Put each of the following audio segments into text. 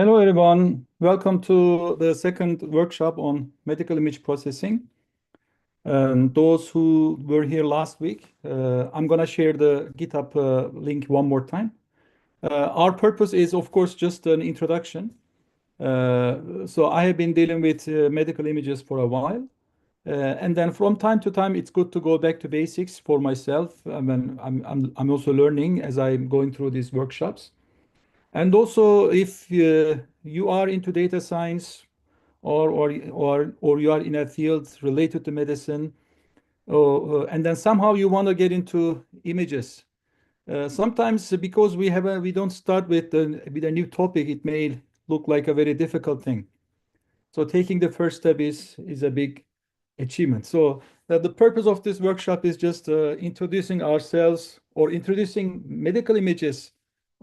Hello, everyone. Welcome to the second workshop on medical image processing. Those who were here last week, I'm going to share the GitHub link one more time. Our purpose is, of course, just an introduction. So I have been dealing with medical images for a while. And then from time to time, it's good to go back to basics for myself. I mean, I'm also learning as I'm going through these workshops. And also, if you are into data science or you are in a field related to medicine, and then somehow you want to get into images. Sometimes because we don't start with a new topic, it may look like a very difficult thing. So taking the first step is a big achievement. So the purpose of this workshop is just introducing ourselves or introducing medical images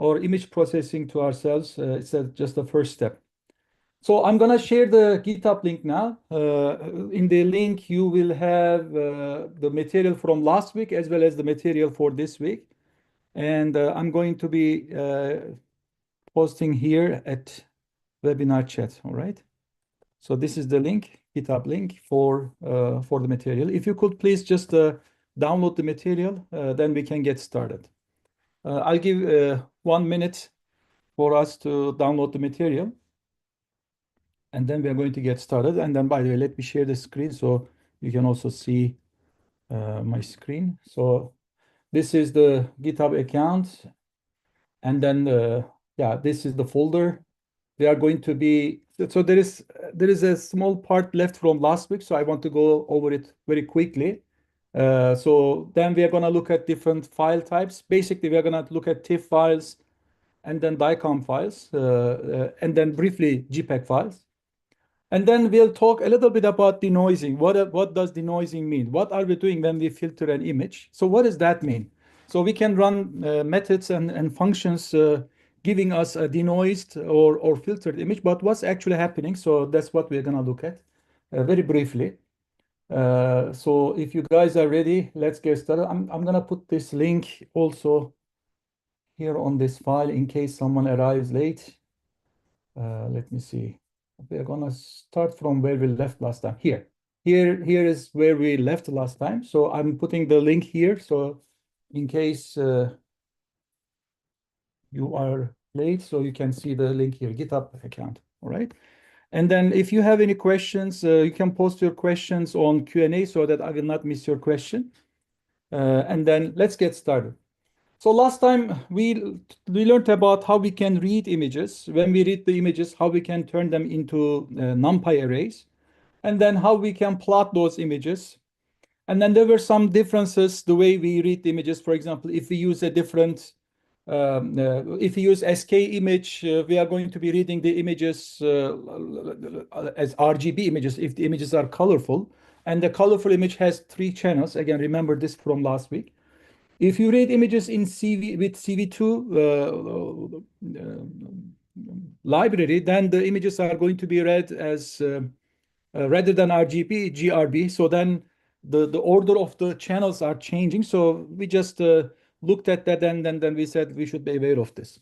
or image processing to ourselves. It's just the first step. So I'm going to share the GitHub link now. In the link, you will have the material from last week as well as the material for this week. And I'm going to be posting here at webinar chat. All right. So this is the link, GitHub link for the material. If you could please just download the material, then we can get started. I'll give 1 minute for us to download the material. And then we are going to get started. And then, by the way, let me share the screen so you can also see my screen. So this is the GitHub account. And then, yeah, this is the folder. They are going to be, so there is a small part left from last week. So I want to go over it very quickly. So then we are going to look at different file types. Basically, we are going to look at TIFF files and then DICOM files, and then briefly JPEG files. And then we'll talk a little bit about denoising. What does denoising mean? What are we doing when we filter an image? So what does that mean? So we can run methods and functions giving us a denoised or filtered image, but what's actually happening? So that's what we're going to look at very briefly. So if you guys are ready, let's get started. I'm going to put this link also here on this file in case someone arrives late. Let me see. We're gonna start from where we left last time. Here is where we left last time. So I'm putting the link here. So in case you are late, so you can see the link here, GitHub account. All right. And then if you have any questions, you can post your questions on Q&A so that I will not miss your question. And then let's get started. So last time we learned about how we can read images. When we read the images, how we can turn them into NumPy arrays, and then how we can plot those images. And then there were some differences the way we read the images. For example, if we use a different, if we use SK image, we are going to be reading the images as RGB images if the images are colorful. And the colorful image has 3 channels. Again, remember this from last week. If you read images in CV with CV2 library, then the images are going to be read as rather than RGB, GRB. So then the order of the channels are changing. So we just looked at that and then we said we should be aware of this.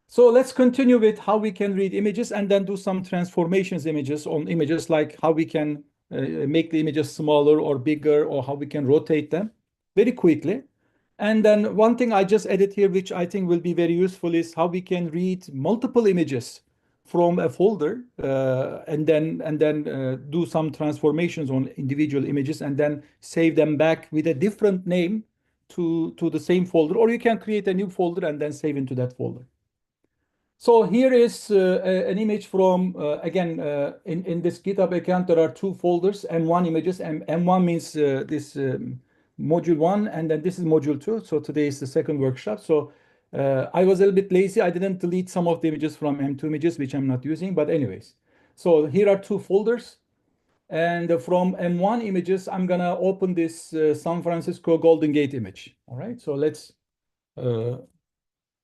So let's continue with how we can read images and then do some transformations images on images, like how we can make the images smaller or bigger, or how we can rotate them very quickly. And then one thing I just added here, which I think will be very useful, is how we can read multiple images from a folder and then do some transformations on individual images and then save them back with a different name to the same folder, or you can create a new folder and then save into that folder. So here is an image from, again, in this GitHub account, there are 2 folders, M1 images, and M1 means this module 1, and then this is module 2. So today is the second workshop. So I was a little bit lazy. I didn't delete some of the images from M2 images, which I'm not using. But anyways, so here are 2 folders. And from M1 images, I'm going to open this San Francisco Golden Gate image. All right, so let's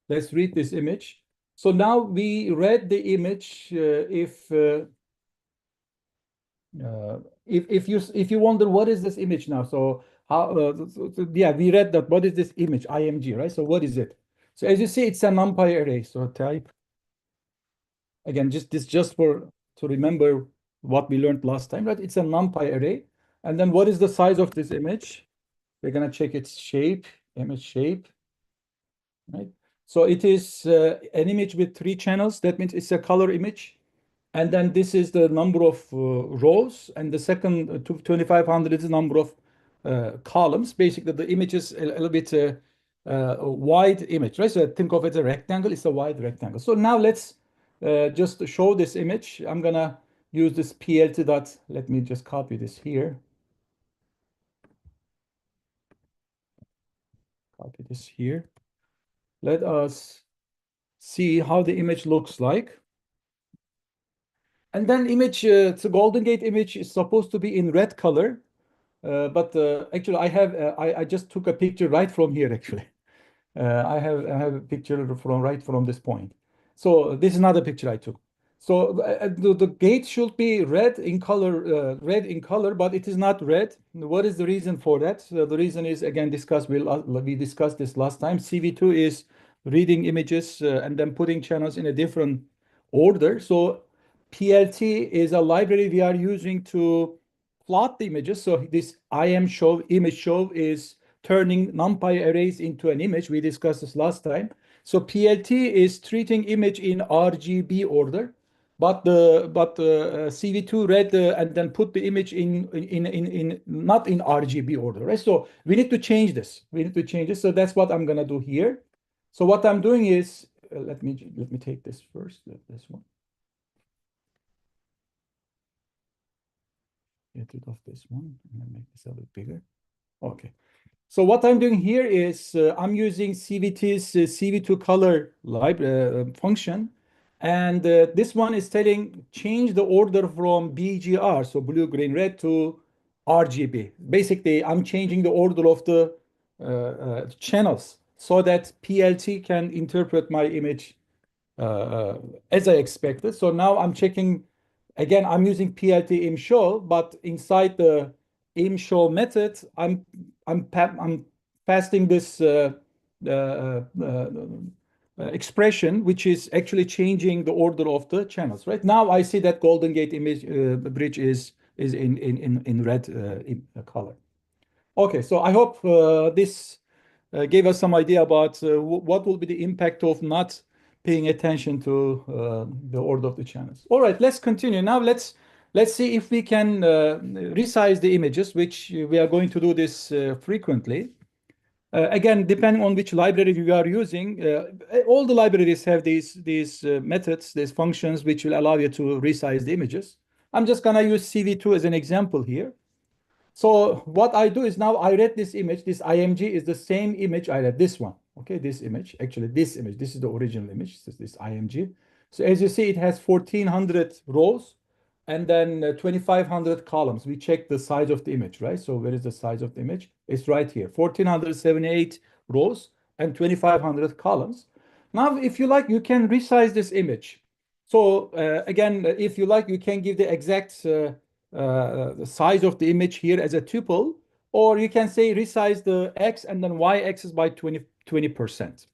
read this image. So now we read the image. If you wonder what is this image now, so how yeah, we read that. What is this image? IMG, right? So what is it? So as you see, it's a NumPy array. So type Again, just for to remember what we learned last time, right? It's a NumPy array. And then what is the size of this image? We're gonna check its shape, image shape, right? So it is an image with 3 channels. That means it's a color image. And then this is the number of rows, and the second 2500 is the number of columns. Basically, the image is a little bit a wide image, right? So think of it as a rectangle. It's a wide rectangle. So now let's just show this image. I'm gonna use this PLT dot. Let me just copy this here. Copy this here. Let us see how the image looks like. And then image, the Golden Gate image is supposed to be in red color. But actually, I just took a picture right from here. Actually, I have a picture from right from this point. So this is not a picture I took. So the gate should be red in color, but it is not red. What is the reason for that? So the reason is again discussed. We discussed this last time. CV2 is reading images and then putting channels in a different order. So PLT is a library we are using to plot the images. So this image show is turning NumPy arrays into an image. We discussed this last time. So PLT is treating image in RGB order, but the CV2 read and then put the image in not in RGB order, right? So we need to change this. We need to change this. So that's what I'm gonna do here. So what I'm doing is let me take this first. This one. Get rid of this one and make this a little bigger. Okay. So what I'm doing here is I'm using CVT's CV2 color function. And this one is telling change the order from BGR, so blue, green, red, to RGB. Basically, I'm changing the order of the channels so that PLT can interpret my image uh, as I expected. So now I'm checking, again, I'm using PLT imshow, but inside the imshow method, I'm passing this expression, which is actually changing the order of the channels. Right now, I see that Golden Gate image bridge is in red color. Okay, so I hope this gave us some idea about what will be the impact of not paying attention to the order of the channels. All right, let's continue. Now let's see if we can resize the images, which we are going to do this frequently. Again, depending on which library you are using, all the libraries have these methods, these functions, which will allow you to resize the images. I'm just gonna use CV2 as an example here. So what I do is now I read this image. This IMG is the same image I read. This one, okay, this image. Actually, this image. This is the original image. This IMG. So as you see, it has 1400 rows and then 2500 columns. We check the size of the image, right? So where is the size of the image? It's right here. 1478 rows and 2500 columns. Now, if you like, you can resize this image. So again, if you like, you can give the exact the size of the image here as a tuple, or you can say resize the x and then y axis by 20%.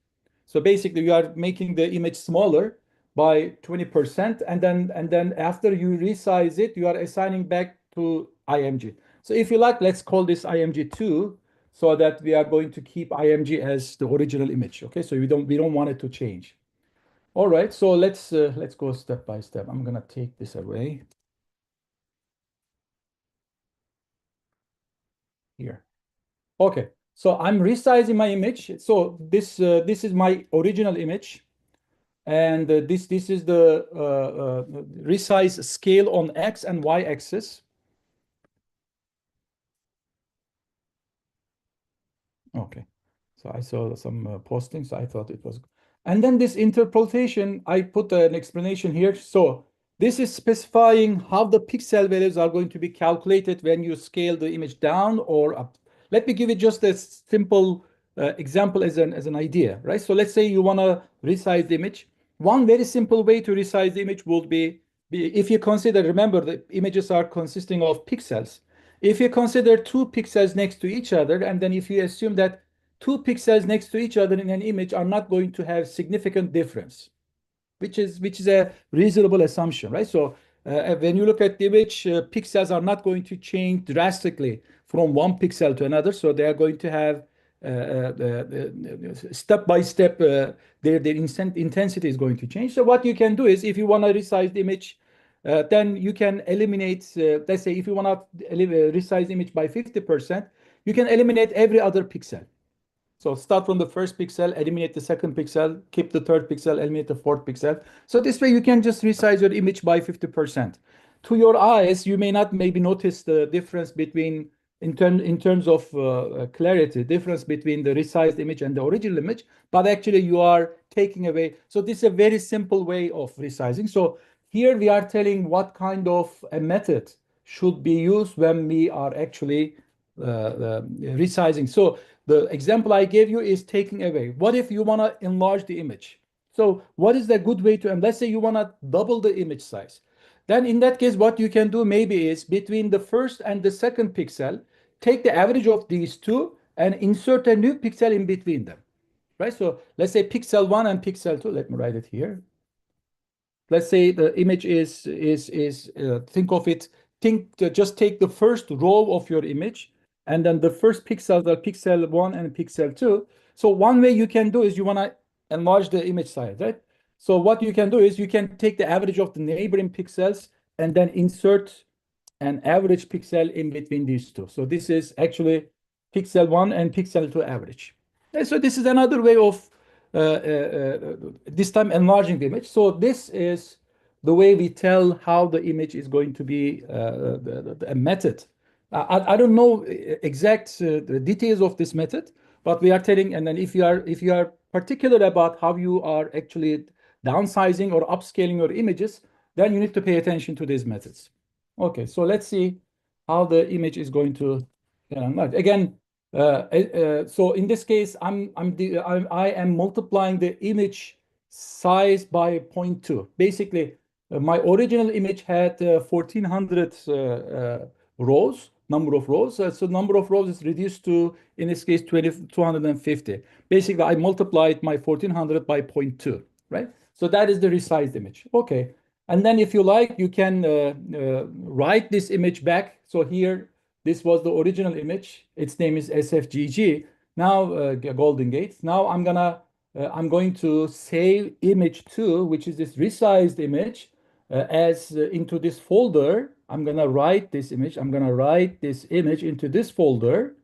So basically, you are making the image smaller by 20%, and then after you resize it, you are assigning back to IMG. So if you like, let's call this IMG2, so that we are going to keep IMG as the original image. Okay, so we don't want it to change. All right, so let's go step by step. I'm gonna take this away here. Okay, so I'm resizing my image. So this is my original image, and this is the resize scale on x and y axis. Okay, so I saw some postings. So I thought it was, and then this interpolation, I put an explanation here. So this is specifying how the pixel values are going to be calculated when you scale the image down or up. Let me give you just a simple example as an idea, right? So let's say you want to resize the image. One very simple way to resize the image would be if you consider, remember, the images are consisting of pixels. If you consider 2 pixels next to each other, and then if you assume that 2 pixels next to each other in an image are not going to have significant difference, which is a reasonable assumption, right? So when you look at the image, pixels are not going to change drastically from one pixel to another. So they are going to have step by step, their intensity is going to change. So what you can do is, if you want to resize the image, then you can eliminate, let's say if you want to resize the image by 50%, you can eliminate every other pixel. So start from the first pixel, eliminate the second pixel, keep the third pixel, eliminate the fourth pixel. So this way you can just resize your image by 50%. To your eyes, you may not maybe notice the difference between, in terms of clarity, difference between the resized image and the original image, but actually you are taking away. So this is a very simple way of resizing. So here we are telling what kind of a method should be used when we are actually resizing. So the example I gave you is taking away. What if you want to enlarge the image? So what is the good way to, and let's say you want to double the image size. Then in that case, what you can do maybe is between the first and the second pixel, take the average of these two and insert a new pixel in between them, right? So let's say pixel 1 and pixel 2. Let me write it here. Let's say the image is think of it, just take the first row of your image, and then the first pixels are pixel 1 and pixel 2. So one way you can do is you want to enlarge the image size, right? So what you can do is you can take the average of the neighboring pixels and then insert an average pixel in between these two. So this is actually pixel 1 and pixel 2 average. And so this is another way of this time enlarging the image. So this is the way we tell how the image is going to be a method. I don't know exact the details of this method, but we are telling, and then if you are particular about how you are actually downsizing or upscaling your images, then you need to pay attention to these methods. Okay, so let's see how the image is going to enlarge. Again, so in this case, I am multiplying the image size by 0.2. Basically, my original image had 1400 rows, number of rows. So number of rows is reduced to, in this case, 250. Basically, I multiplied my 1400 by 0.2, right? So that is the resized image. Okay. And then if you like, you can write this image back. So here, this was the original image. Its name is SFGG. Now, Golden Gate. Now I'm going to save image 2, which is this resized image, as into this folder. I'm gonna write this image. I'm gonna write this image into this folder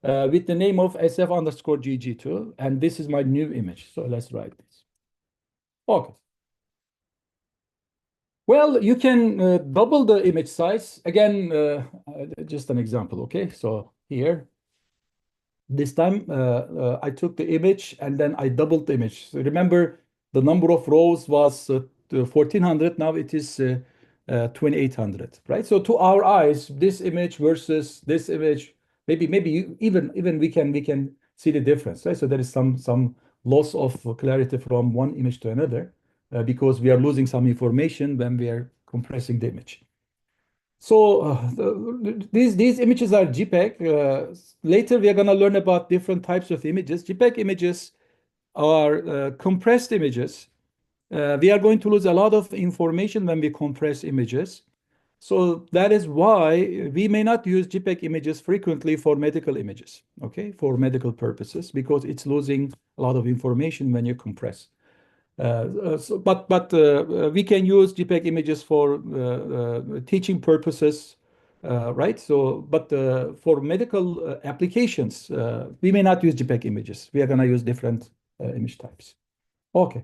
with the name of SF underscore GG2. And this is my new image. So let's write this. Okay. Well, you can double the image size. Again, just an example, okay? So here, this time I took the image and then I doubled the image. So remember, the number of rows was 1400. Now it is 2800, right? So to our eyes, this image versus this image, maybe even we can see the difference, right? So there is some loss of clarity from one image to another. Because we are losing some information when we are compressing the image. So these images are JPEG. Later, we are going to learn about different types of images. JPEG images are compressed images. We are going to lose a lot of information when we compress images. So that is why we may not use JPEG images frequently for medical images, okay, for medical purposes, because it's losing a lot of information when you compress. But we can use JPEG images for teaching purposes, right? So, but for medical applications, we may not use JPEG images. We are going to use different image types. Okay,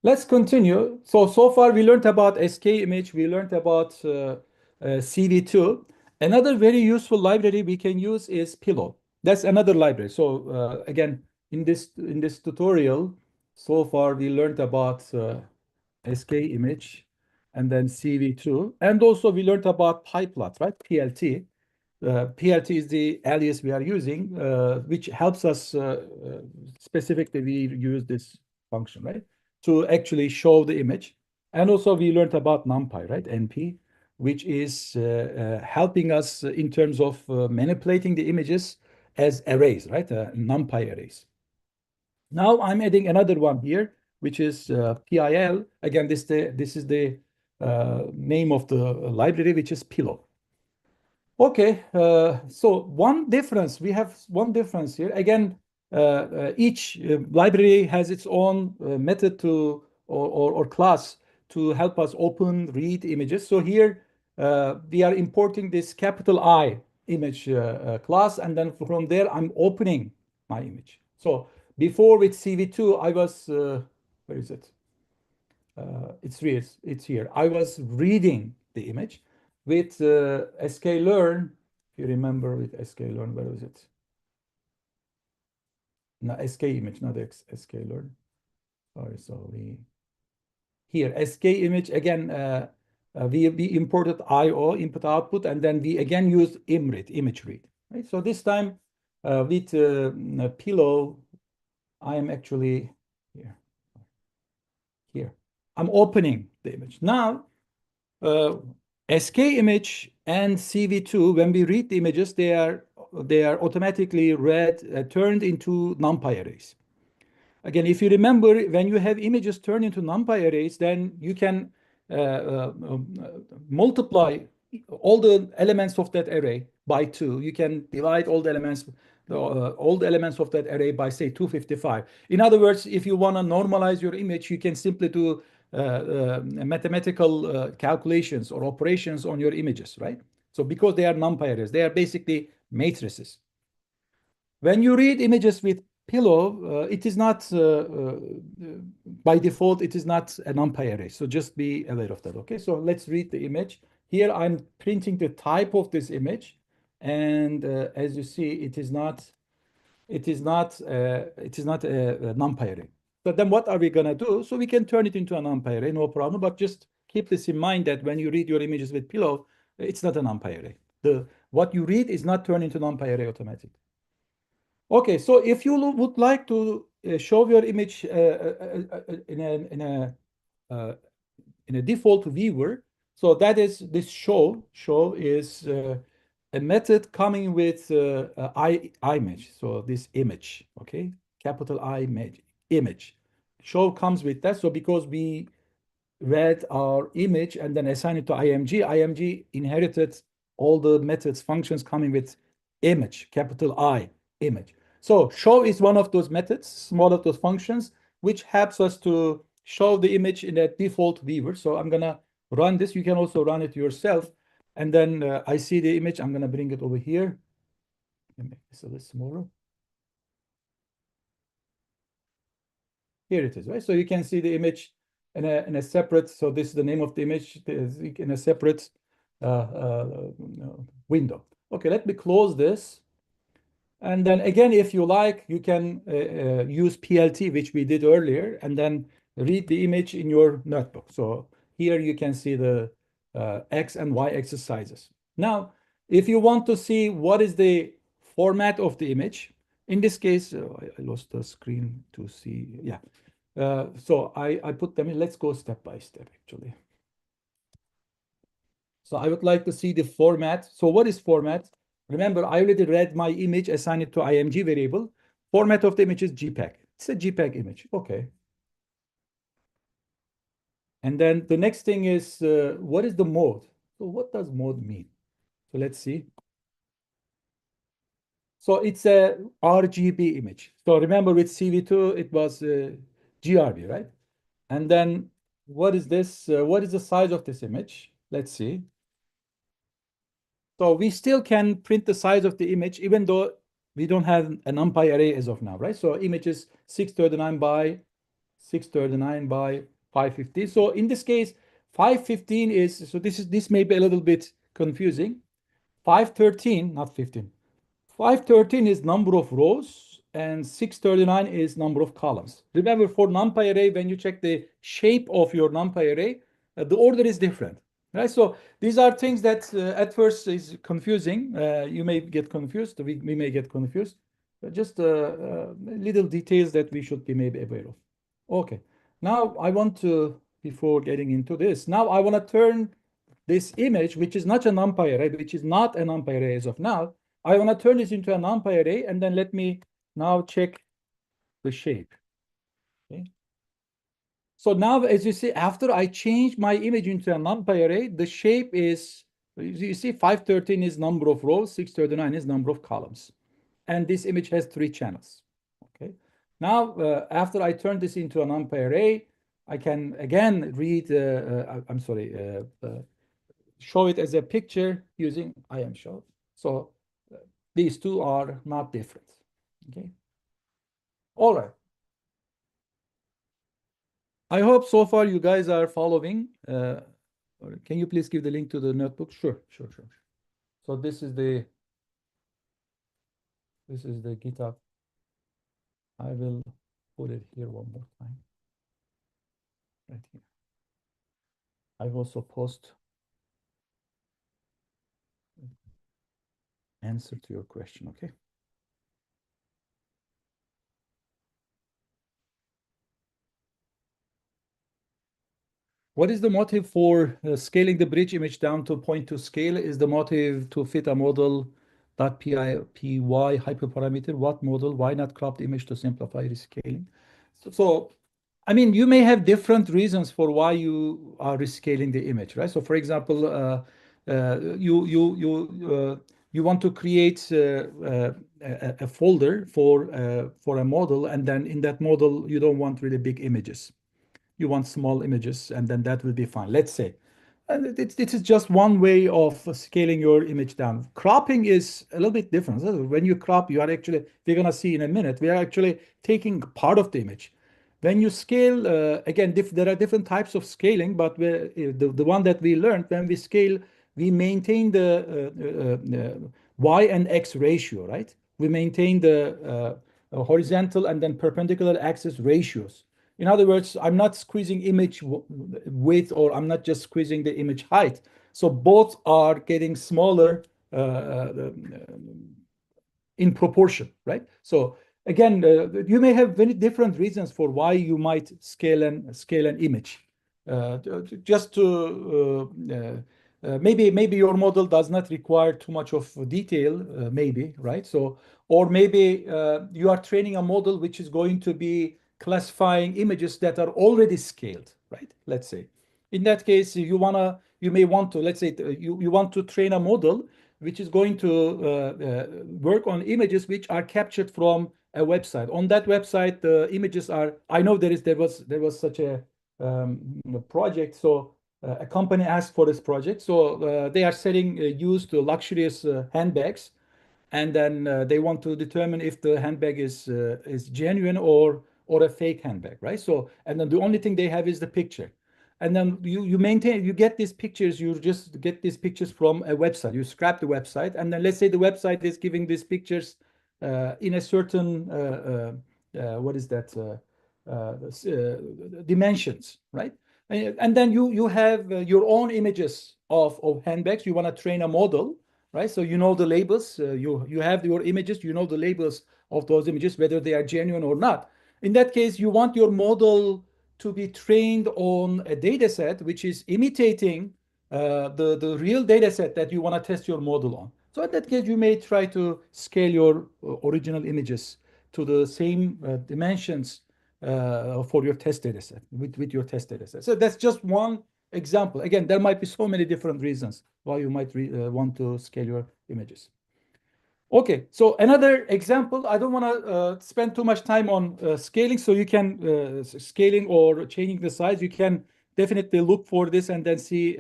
let's continue. So far we learned about SK image. We learned about CV2. Another very useful library we can use is Pillow. That's another library. So again, in this tutorial, so far, we learned about SK image and then CV2. And also we learned about PyPlot, right? PLT. PLT is the alias we are using, which helps us specifically, we use this function, right? To actually show the image. And also we learned about NumPy, right? NP, which is helping us in terms of manipulating the images as arrays, right? NumPy arrays. Now I'm adding another one here, which is PIL. Again, this is the name of the library, which is pillow. Okay, so we have one difference here. Again, each library has its own method to or class to help us open, read images. So here we are importing this capital I image class, and then from there I'm opening my image. So before with CV2, I was, where is it? It's here. I was reading the image with sklearn. If you remember with sklearn, where was it? No, skimage, not sklearn. Sorry, so here skimage again. We imported IO input output, and then we again used imread image read. Right. So this time with pillow, I am actually here. Here, I'm opening the image now. skimage and CV2, when we read the images, they are automatically read, turned into NumPy arrays. Again, if you remember, when you have images turned into NumPy arrays, then you can multiply all the elements of that array by 2. You can divide all the elements of that array by, say, 255. In other words, if you want to normalize your image, you can simply do mathematical calculations or operations on your images, right? So because they are NumPy arrays, they are basically matrices. When you read images with pillow, it is not, by default, it is not a NumPy array. So just be aware of that, okay? So let's read the image. Here I'm printing the type of this image. And as you see, it is not a NumPy array. So then what are we gonna do? So we can turn it into a NumPy array, no problem, but just keep this in mind that when you read your images with pillow, it's not a NumPy array. What you read is not turned into NumPy array automatically. Okay, so if you would like to show your image in a default viewer, so that is this show. Show is a method coming with image. So this image, okay, capital I image. Show comes with that. So because we read our image and then assign it to IMG inherited all the methods, functions coming with image, capital I, image. So show is one of those methods, one of those functions, which helps us to show the image in a default viewer. So I'm gonna run this. You can also run it yourself. And then I see the image. I'm gonna bring it over here. Let me make this a little smaller. Here it is, right? So you can see the image in a separate, so this is the name of the image in a separate window. Okay, let me close this. And then again, if you like, you can use PLT, which we did earlier, and then read the image in your notebook. So here you can see the X and Y exercises. Now, if you want to see what is the format of the image, in this case, I lost the screen to see. Yeah. So I put them in. Let's go step by step, actually. So I would like to see the format. So what is format? Remember, I already read my image, assigned it to IMG variable. Format of the image is JPEG. It's a JPEG image. Okay. And then the next thing is, what is the mode? So what does mode mean? So let's see. So it's a RGB image. So remember with CV2, it was GRB, right? And then what is this? What is the size of this image? Let's see. So we still can print the size of the image, even though we don't have a NumPy array as of now, right? So image is 639 by 639 by 515. So in this case, 515 is, so this may be a little bit confusing. 513, not 15. 513 is number of rows and 639 is number of columns. Remember, for NumPy array, when you check the shape of your NumPy array, the order is different. Right, so these are things that at first is confusing. You may get confused. We may get confused. Just little details that we should be maybe aware of. Okay. Now I want to, before getting into this, now I want to turn this image, which is not a NumPy array, which is not a NumPy array as of now. I want to turn this into a NumPy array, and then let me now check the shape. Okay. So now, as you see, after I change my image into a numpy array, the shape is, you see, 513 is number of rows, 639 is number of columns. And this image has 3 channels. Okay. Now, after I turn this into a numpy array, I can again read, I'm sorry, show it as a picture using IMShow. So these two are not different. Okay. All right. I hope so far you guys are following. Can you please give the link to the notebook? Sure. So this is the GitHub. I will put it here one more time. Right here. I will also post answer to your question, okay? What is the motive for scaling the bridge image down to point to scale? Is the motive to fit a model .py hyperparameter? What model? Why not crop the image to simplify rescaling? So I mean, you may have different reasons for why you are rescaling the image, right? So, for example, you want to create a folder for a model, and then in that model you don't want really big images. You want small images, and then that will be fine. Let's say. And this is just one way of scaling your image down. Cropping is a little bit different. So when you crop, you are actually, we're going to see in a minute, we are actually taking part of the image. When you scale, again, there are different types of scaling, but the one that we learned, when we scale, we maintain the y and x ratio, right? We maintain the horizontal and then perpendicular axis ratios. In other words, I'm not squeezing image width, or I'm not just squeezing the image height. So both are getting smaller in proportion, right? So again, you may have very different reasons for why you might scale an image. Just to maybe your model does not require too much of detail, maybe, right? So, or maybe you are training a model which is going to be classifying images that are already scaled, right? Let's say. In that case, you may want to, let's say, you want to train a model which is going to work on images which are captured from a website. On that website, the images are. I know there was such a project. So a company asked for this project. So they are selling used luxurious handbags, and then they want to determine if the handbag is genuine or a fake handbag, right? So, and then the only thing they have is the picture. And then you get these pictures, you just get these pictures from a website. You scrap the website, and then let's say the website is giving these pictures in a certain what is that dimensions, right? And then you have your own images of handbags. You want to train a model, right? So you know the labels. You have your images. You know the labels of those images, whether they are genuine or not. In that case, you want your model to be trained on a data set which is imitating the real data set that you want to test your model on. So in that case, you may try to scale your original images to the same dimensions for your test data set, with your test data set. So that's just one example. Again, there might be so many different reasons why you might want to scale your images. Okay, so another example, I don't want to spend too much time on scaling, so you can, scaling or changing the size, you can definitely look for this and then see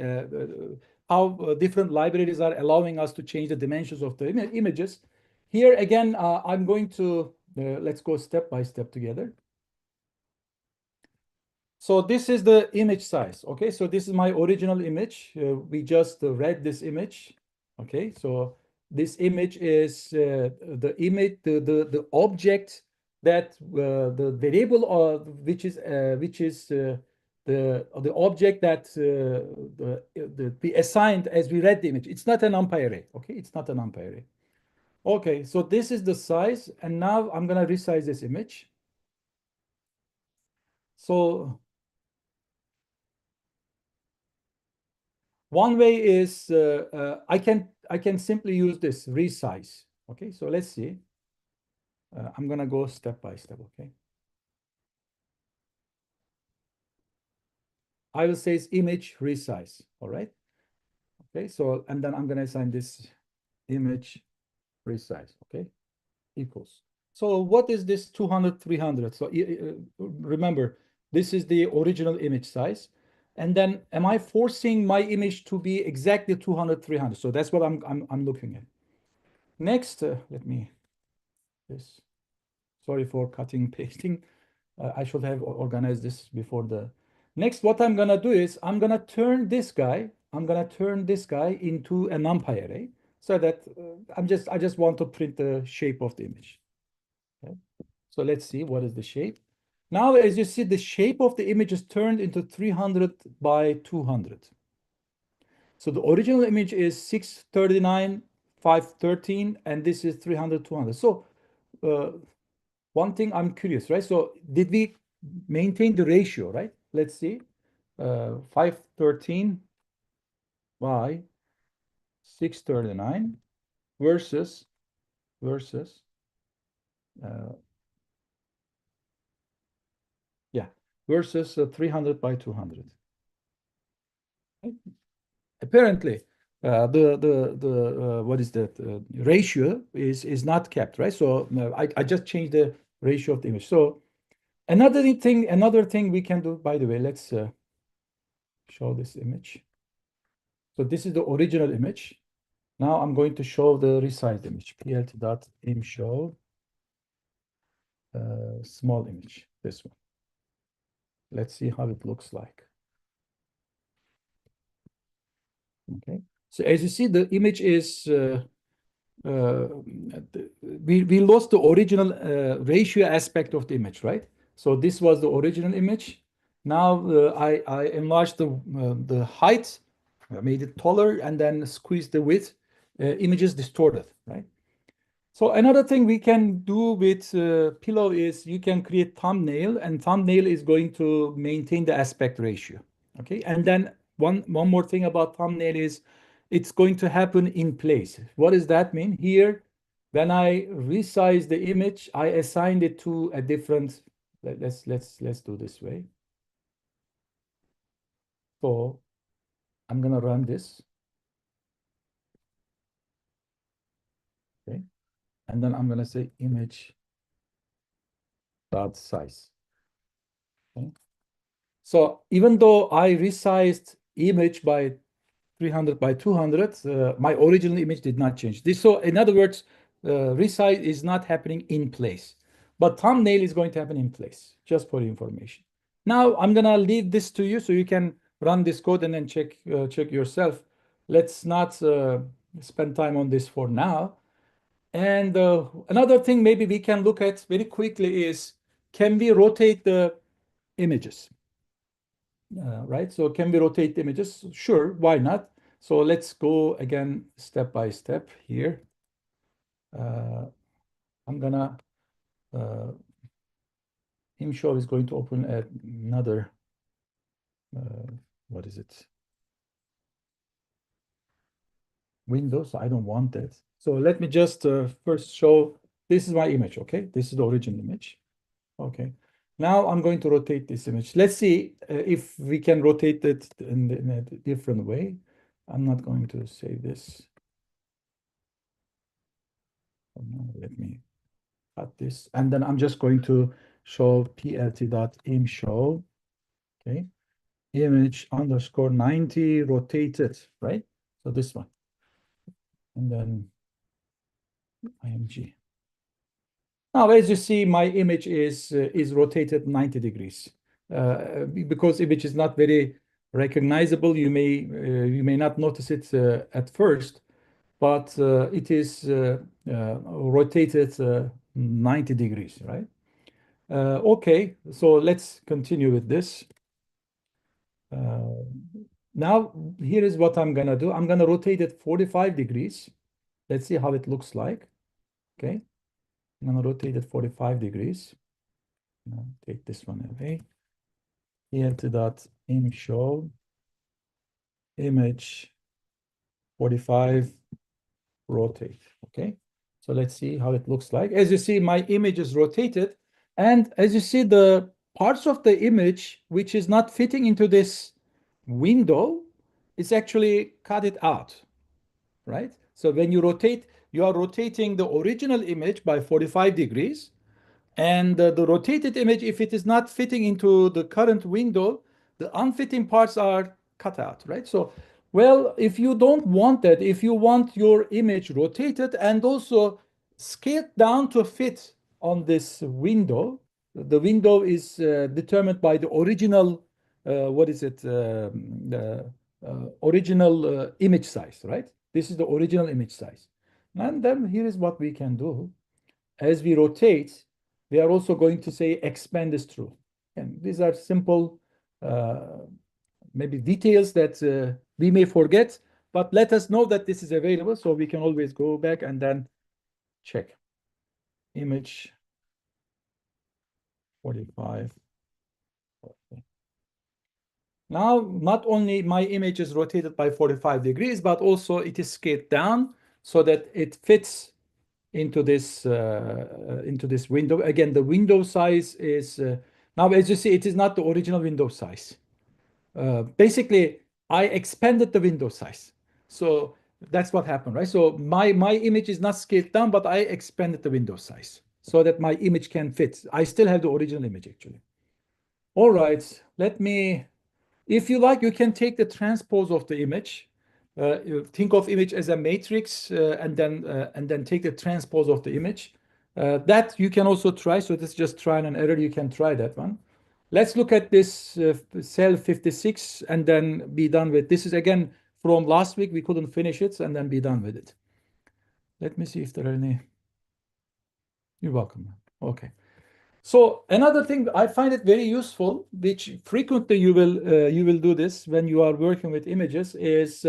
how different libraries are allowing us to change the dimensions of the images. Here again, I'm going to, let's go step by step together. So this is the image size. Okay, so this is my original image. We just read this image. Okay, so this image is the object that the variable which is the object that be assigned as we read the image. It's not an numpy array. Okay, it's not an numpy array. Okay, so this is the size, and now I'm gonna resize this image. So one way is I can simply use this resize. Okay, so let's see. I'm gonna go step by step. Okay. I will say is image resize. All right. Okay. So, and then I'm going to assign this image resize. Okay. Equals. So what is this 200, 300? So remember, this is the original image size. And then am I forcing my image to be exactly 200, 300? So that's what I'm looking at. Next, let me this. Sorry for cutting, pasting. I should have organized this before the next. What I'm gonna do is I'm gonna turn this guy. I'm gonna turn this guy into a numpy array so that I just want to print the shape of the image. Okay. So let's see what is the shape. Now, as you see, the shape of the image is turned into 300 by 200. So the original image is 639, 513, and this is 300, 200. So one thing I'm curious, right? So did we maintain the ratio, right? Let's see. 513 by 639 versus uh, yeah, versus 300 by 200. Right? Apparently, the what is that ratio is not kept, right? So I just changed the ratio of the image. So another thing we can do, by the way, let's show this image. So this is the original image. Now I'm going to show the resized image. plt.imshow small image, this one. Let's see how it looks like. Okay. So as you see, the image is we lost the original ratio aspect of the image, right? So this was the original image. Now I enlarged the height, I made it taller, and then squeezed the width. Image is distorted, right? So another thing we can do with Pillow is you can create thumbnail, and thumbnail is going to maintain the aspect ratio. Okay, and then one more thing about thumbnail is it's going to happen in place. What does that mean? Here, when I resize the image, I assigned it to a different. Let's do this way. So I'm gonna run this. Okay, and then I'm gonna say image dot size. Okay. So even though I resized image by 300 by 200, my original image did not change. So in other words, resize is not happening in place, but thumbnail is going to happen in place, just for information. Now I'm gonna leave this to you so you can run this code and then check yourself. Let's not spend time on this for now. And another thing maybe we can look at very quickly is, can we rotate the images? Right? So can we rotate the images? Sure, why not? So let's go again step by step here. I'm gonna ImShow is going to open another what is it? Windows. So I don't want that. So let me just first show this is my image. Okay, this is the original image. Okay. Now I'm going to rotate this image. Let's see if we can rotate it in a different way. I'm not going to save this. Let me cut this. And then I'm just going to show plt.imshow. Okay. Image underscore 90 rotated, right? So this one. And then img. Now, as you see, my image is rotated 90 degrees. Because image is not very recognizable, you may not notice it at first, but it is rotated 90 degrees, right? Okay, so let's continue with this. Now, here is what I'm gonna do. I'm gonna rotate it 45 degrees. Let's see how it looks like. Okay, I'm gonna rotate it 45 degrees. Take this one away. Here to that ImShow image 45 rotate. Okay, so let's see how it looks like. As you see, my image is rotated, and as you see, the parts of the image which is not fitting into this window, it's actually cut it out, right? So when you rotate, you are rotating the original image by 45 degrees. And the rotated image, if it is not fitting into the current window, the unfitting parts are cut out, right? So, well, if you don't want that, if you want your image rotated and also scaled down to fit on this window, the window is determined by the original, what is it? The original image size, right? This is the original image size. And then here is what we can do. As we rotate, we are also going to say expand is true. And these are simple, maybe details that we may forget, but let us know that this is available so we can always go back and then check. Image 45. Okay. Now, not only my image is rotated by 45 degrees, but also it is scaled down so that it fits into this window. Again, the window size is now, as you see, it is not the original window size. Basically, I expanded the window size. So that's what happened, right? So my image is not scaled down, but I expanded the window size so that my image can fit. I still have the original image actually. All right, let me, if you like, you can take the transpose of the image. Think of image as a matrix and then take the transpose of the image. That you can also try. So this is just trial and error. You can try that one. Let's look at this cell 56 and then be done with. This is again from last week. We couldn't finish it and then be done with it. Let me see if there are any. You're welcome. Okay. So another thing I find it very useful, which frequently you will do this when you are working with images, is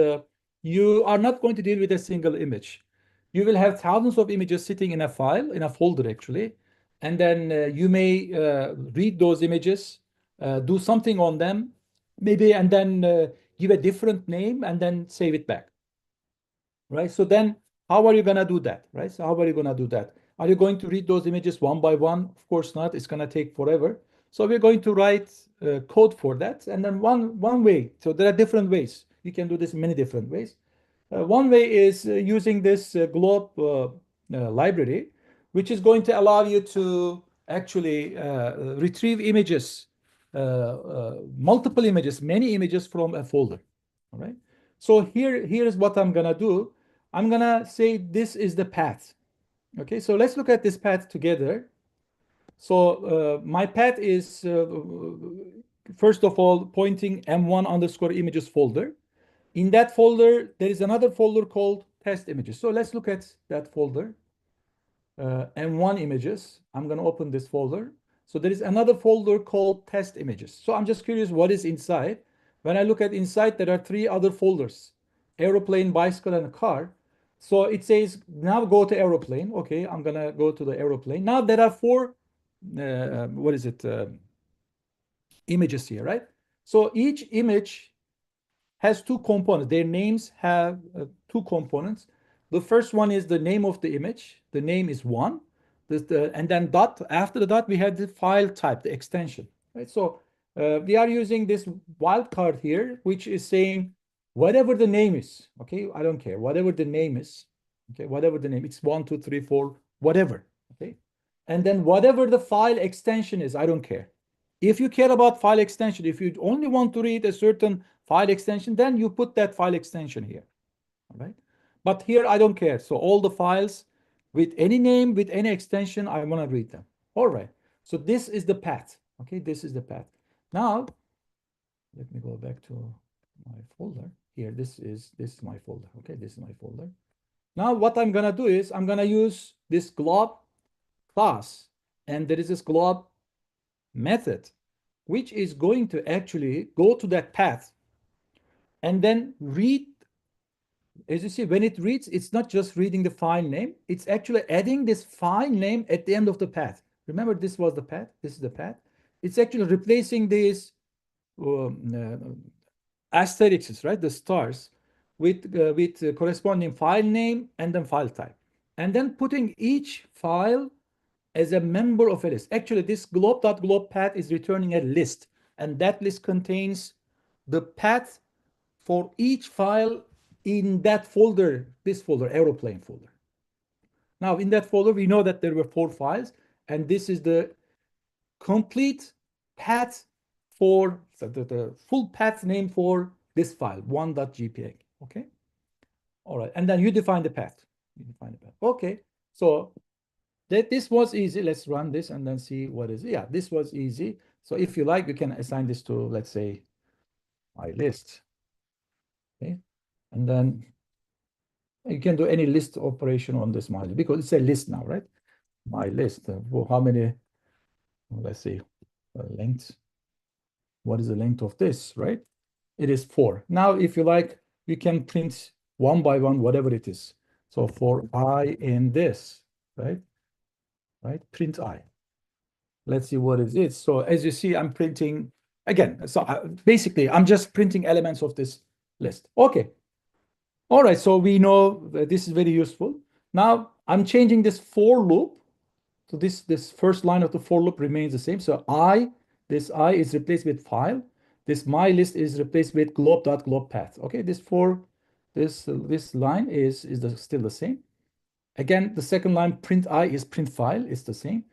you are not going to deal with a single image. You will have thousands of images sitting in a file, in a folder actually, and then you may read those images, do something on them, maybe, and then give a different name and then save it back, right? So then how are you going to do that, right? So how are you going to do that? Are you going to read those images one by one? Of course not. It's going to take forever. So we're going to write code for that. And then one way, so there are different ways. You can do this in many different ways. One way is using this globe library, which is going to allow you to actually retrieve images, multiple images, many images from a folder. All right. So here's what I'm going to do. I'm going to say this is the path. Okay, so let's look at this path together. So my path is, first of all, pointing m1 underscore images folder. In that folder, there is another folder called test images. So let's look at that folder, m1 images. I'm going to open this folder. So there is another folder called test images. So I'm just curious what is inside. When I look at inside, there are three other folders: aeroplane, bicycle, and a car. So it says now go to aeroplane. Okay, I'm gonna go to the aeroplane. Now there are four, what is it, images here, right? So each image has two components. Their names have two components. The first one is the name of the image. The name is one. And then dot, after the dot, we have the file type, the extension, right? So we are using this wildcard here, which is saying whatever the name is, okay? I don't care, whatever the name is, okay? Whatever the name, it's 1, 2, 3, 4, whatever, okay? And then whatever the file extension is, I don't care. If you care about file extension, if you only want to read a certain file extension, then you put that file extension here, all right? But here, I don't care. So all the files with any name, with any extension, I want to read them. All right. So this is the path, okay? This is the path. Now, let me go back to my folder. Here, this is my folder, okay? This is my folder. Now, what I'm going to do is I'm going to use this glob class, and there is this glob method, which is going to actually go to that path and then read. As you see, when it reads, it's not just reading the file name, it's actually adding this file name at the end of the path. Remember, this was the path, this is the path. It's actually replacing these asterisks, right, the stars, with corresponding file name and then file type. And then putting each file as a member of a list. Actually, this glob.glob path is returning a list, and that list contains the path for each file in that folder, this folder, aeroplane folder. Now, in that folder, we know that there were 4 files, and this is the complete path for the full path name for this file, 1.jpg. Okay. All right. And then you define the path. You define the path. Okay. So this was easy. Let's run this and then see what is. Yeah, this was easy. So if you like, you can assign this to, let's say, my list. Okay. And then you can do any list operation on this my list because it's a list now, right? My list. How many? Let's see. Length. What is the length of this, right? It is 4. Now, if you like, you can print one by one, whatever it is. So for I in this, right? Right? Print I. Let's see what it is. So as you see, I'm printing again. So basically, I'm just printing elements of this list. Okay. All right. So we know that this is very useful. Now I'm changing this for loop. So this first line of the for loop remains the same. So this I is replaced with file. This my list is replaced with globe.globe path. Okay, this line is still the same. Again, the second line print I is print file is the same.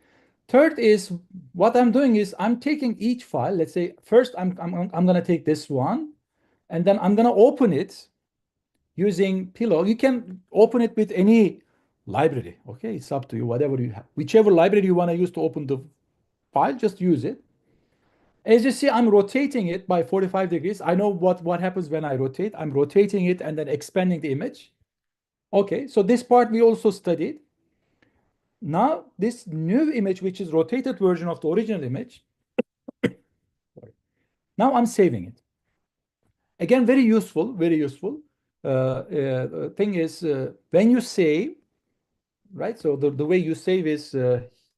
Third is what I'm doing is I'm taking each file. Let's say first I'm gonna take this one, and then I'm gonna open it using Pillow. You can open it with any library. Okay, it's up to you, whatever you have. Whichever library you want to use to open the file, just use it. As you see, I'm rotating it by 45 degrees. I know what happens when I rotate. I'm rotating it and then expanding the image. Okay, so this part we also studied. Now, this new image, which is rotated version of the original image, now I'm saving it. Again, very useful, very useful. Thing is, when you save, right? So the way you save is,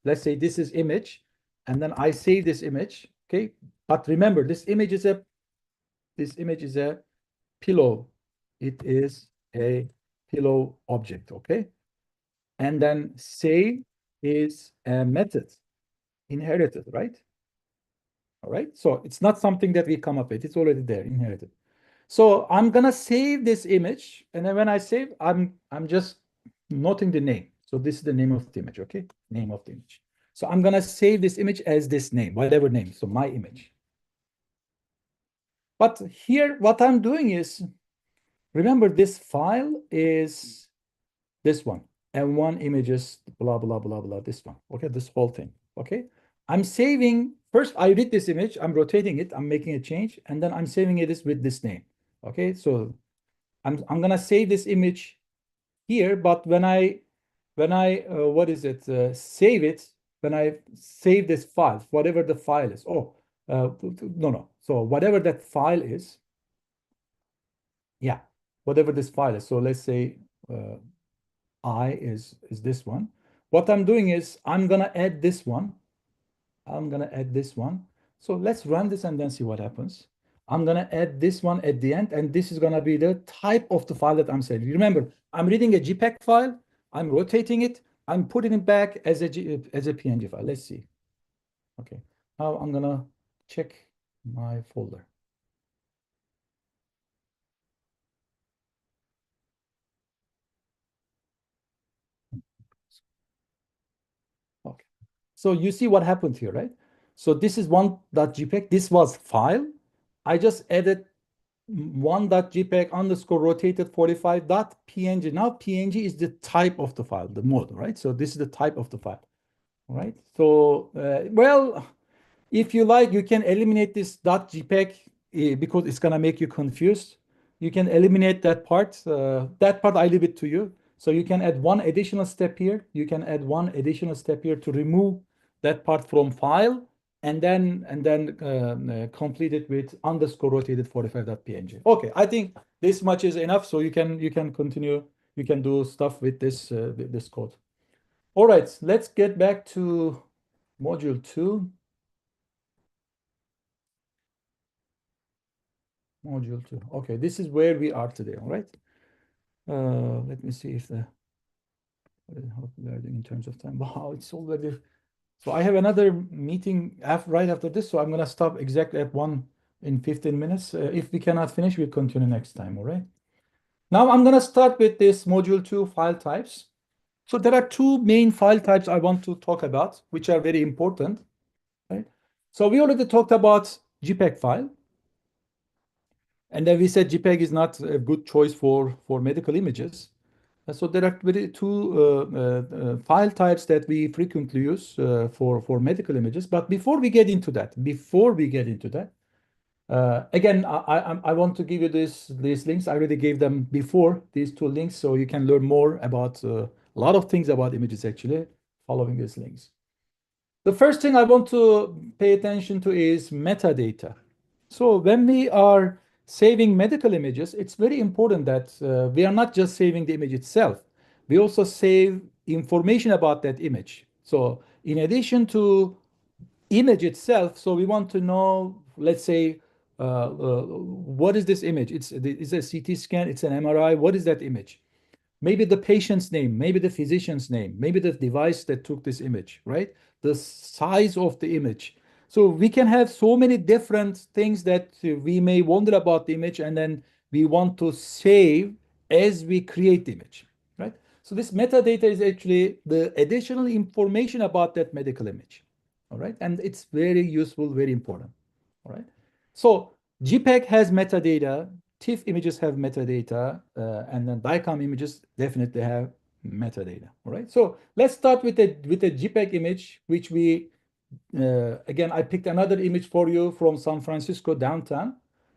let's say this is image, and then I save this image, okay? But remember, this image is a pillow. It is a pillow object, okay? And then save is a method inherited, right? All right. So it's not something that we come up with. It's already there, inherited. So I'm gonna save this image, and then when I save, I'm just noting the name. So this is the name of the image, okay? Name of the image. So I'm gonna save this image as this name, whatever name. So my image. But here, what I'm doing is, remember this file is this one, and one images, blah, blah, blah, blah, this one, okay? This whole thing, okay? I'm saving, first I read this image, I'm rotating it, I'm making a change, and then I'm saving it with this name, okay? So I'm gonna save this image here, but when I save it, when I save this file, whatever the file is, no. So whatever that file is, yeah, whatever this file is. So let's say I is this one. What I'm doing is I'm gonna add this one. I'm gonna add this one. So let's run this and then see what happens. I'm gonna add this one at the end, and this is gonna be the type of the file that I'm saving. Remember, I'm reading a JPEG file, I'm rotating it, I'm putting it back as a PNG file. Let's see. Okay, now I'm gonna check my folder. Okay, so you see what happened here, right? So this is 1.jpg. This was file. I just added 1.jpg underscore rotated 45.png. Now PNG is the type of the file, the mode, right? So this is the type of the file, right? So, well, if you like, you can eliminate this .jpg because it's gonna make you confused. You can eliminate that part. That part I leave it to you. So you can add one additional step here. You can add one additional step here to remove that part from file, and then complete it with underscore rotated 45.png. Okay, I think this much is enough. So you can continue. You can do stuff with this code. All right, let's get back to module 2. Module 2. Okay, this is where we are today, all right? Let me see if how we are doing in terms of time. Wow, it's already. So I have another meeting right after this, so I'm gonna stop exactly at 1 in 15 minutes. If we cannot finish, we'll continue next time, all right? Now I'm going to start with this module 2 file types. So there are two main file types I want to talk about, which are very important, right? So we already talked about JPEG file. And then we said JPEG is not a good choice for medical images. So there are very two file types that we frequently use for medical images. But before we get into that, again, I want to give you these links. I already gave them before, these two links, so you can learn more about a lot of things about images actually following these links. The first thing I want to pay attention to is metadata. So when we are saving medical images, it's very important that we are not just saving the image itself. We also save information about that image. So in addition to image itself, so we want to know, let's say, what is this image? It's a CT scan, it's an MRI. What is that image? Maybe the patient's name, maybe the physician's name, maybe the device that took this image, right? The size of the image. So we can have so many different things that we may wonder about the image, and then we want to save as we create the image, right? So this metadata is actually the additional information about that medical image, all right? And it's very useful, very important, all right? So JPEG has metadata, TIFF images have metadata, and then DICOM images definitely have metadata. All right. So let's start with a JPEG image, which we again I picked another image for you from San Francisco downtown.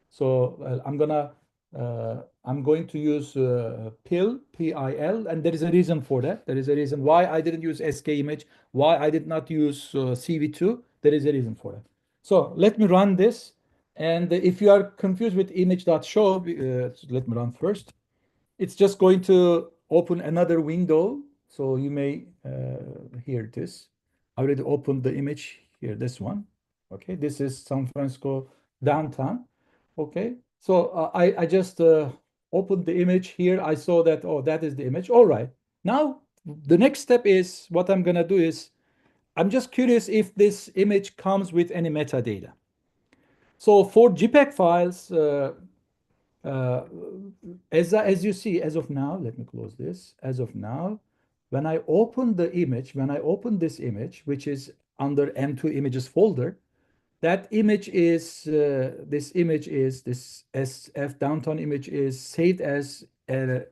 So I'm going to use PIL, and there is a reason for that. There is a reason why I didn't use SK image, why I did not use CV2. There is a reason for that. So let me run this. And if you are confused with image.show, let me run first. It's just going to open another window. So you may hear this. I already opened the image here, this one. Okay, this is San Francisco downtown. Okay, so I just opened the image here. I saw that, oh, that is the image. All right. Now, the next step is what I'm going to do is I'm just curious if this image comes with any metadata. So for JPEG files, uh, as you see, as of now, let me close this. As of now, when I open the image, when I open this image, which is under M2 images folder, that image is, this SF downtown image is saved as a